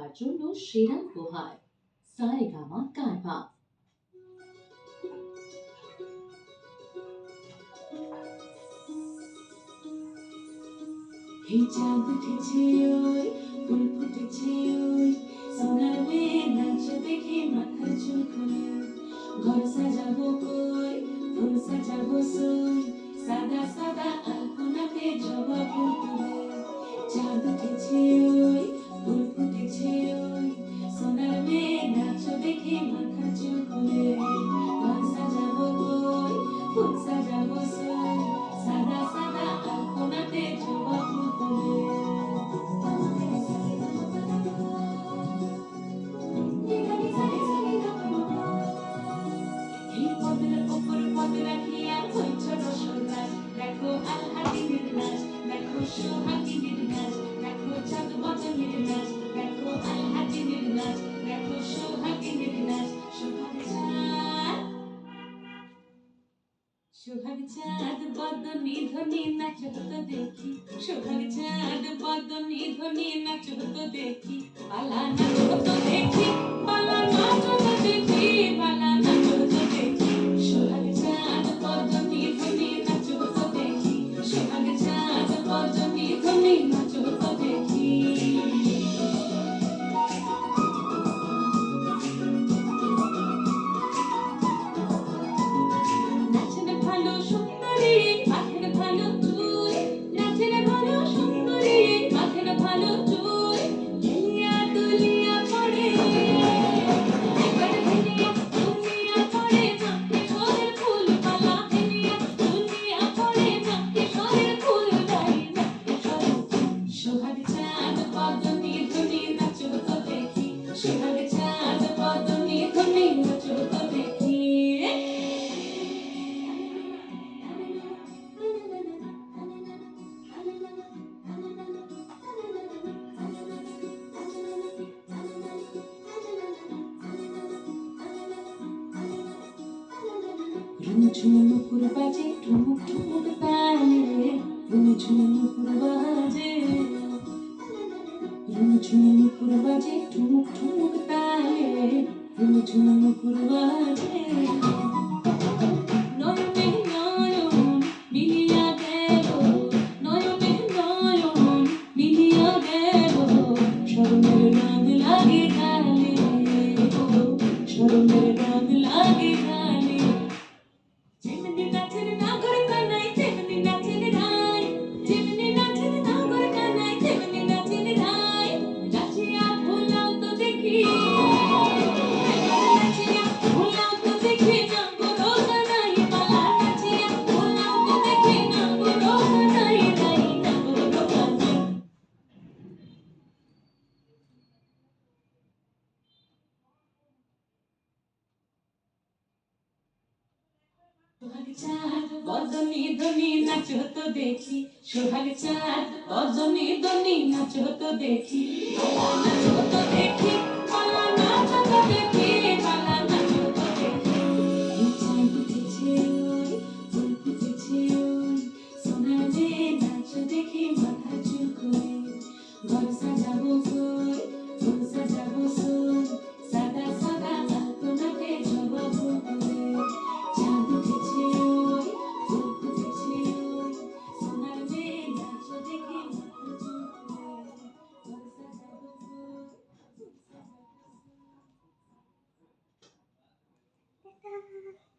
সবার জন্য সেরা উপহার সারেগামা কারভা। এই চাঁদ উঠেছে ওই ফুল ফুটেছে ওই সোনার মেয়ে নাচ দেখে মাথা চুলকুলে ঘর সাজাবো কই ফুল সাজাবো সই সাদা সাদা আলপনাতে জবা ফুল তুলে চাঁদ উঠেছে ওই ফুল ফুটেছে ওই সোনার মেয়ে নাচ দেখে মাথা চুলকুলে ঘর সাজাবো কই ফুল সাজাবো সই সাদা সাদা আলপনাতে জবা ফুল তুলে এই পদের ওপর পদ রাখিয়া হইছ রসনাস দেখো আলহাদিনের নাচ দেখো সোহাগিনীর নাচ দেখো চাঁদ বদনের নাচ দেখো আলহাদিনের নাচ দেখো সোহাগিনীর নাচ সোহাগ চাঁদ বদনী ধ্বনি নাচ তো দেখি সোহাগ চাঁদ বদনী ধ্বনি নাচ তো দেখি পালা নাচ তো দেখি পালা নাচ তো দেখি পালা নাচ তো দেখি সোহাগ চাঁদ বদনী ধ্বনি নাচ তো দেখি সোহাগ চাঁদ বদনী ধ্বনি নাচ তো দেখি নাচের ভালো সুন্দরী মাথের ভালো চুল নাচের ভালো সুন্দরী মাথের ভালো চুল হেলিয়া দুলিয়া পড়ে একবার হেলিয়া দুলিয়া পড়ে নাকে সরের ফুল পালা হেলিয়া দুলিয়া পড়ে নাকে সরের ফুল গাই নাকে সরের সোহাগ চাঁদ বদনী ধ্বনি নাচ তো দেখি সোহাগ চাঁদ বদনী ধ্বনি নাচ তো দেখি ঝুমঝুম নুপুর বাজে ঠুমুক ঠুমুক তালে ঝুমঝুম নুপুর বাজে ঝুমঝুম নুপুর বাজে ঠুমুক ঠুমুক তালে ঝুমঝুম নুপুর বাজে নয়নে নয়ন মিলিয়া গেল নয়নে নয়ন মিলিয়া গেল শরমের রং লাগে গালে শরমের রং লাগে গালে যেমনি নাচের নাগর কানাই তেমনি নাচের রাই যেমনি নাচের নাগর কানাই তেমনি নাচের রাই নাচিয়া ভোলাও তো দেখি নাচিয়া ভোলাও তো দেখি নাগর কানাই পালা নাচিয়া ভোলাও তো দেখি নাগর কানাই নাই নাগর কানাই সোহাগ চাঁদ বদনী ধ্বনি নাচ তো দেখি সোহাগ চাঁদ বদনী ধ্বনি নাচ তো দেখি পালা নাচ তো দেখি পালা নাচ তো দেখি পালা নাচ তো দেখি এই চাঁদ উঠেছে ওই ফুল ফুটেছে ওই সোনার মেয়ে নাচ দেখি মাথা চুলকুলে ঘর সাজাবো কই ফুল সাজাবো সই সাদা সাদা আলপনাতে জবা ফুল তুলে চাঁদ উঠেছে ওই ফুল ফুটেছে ওই সোনার মেয়ে নাচ দেখে মাথা চুলকুলে ঘর সাজাবো কই ফুল সাজাবো সই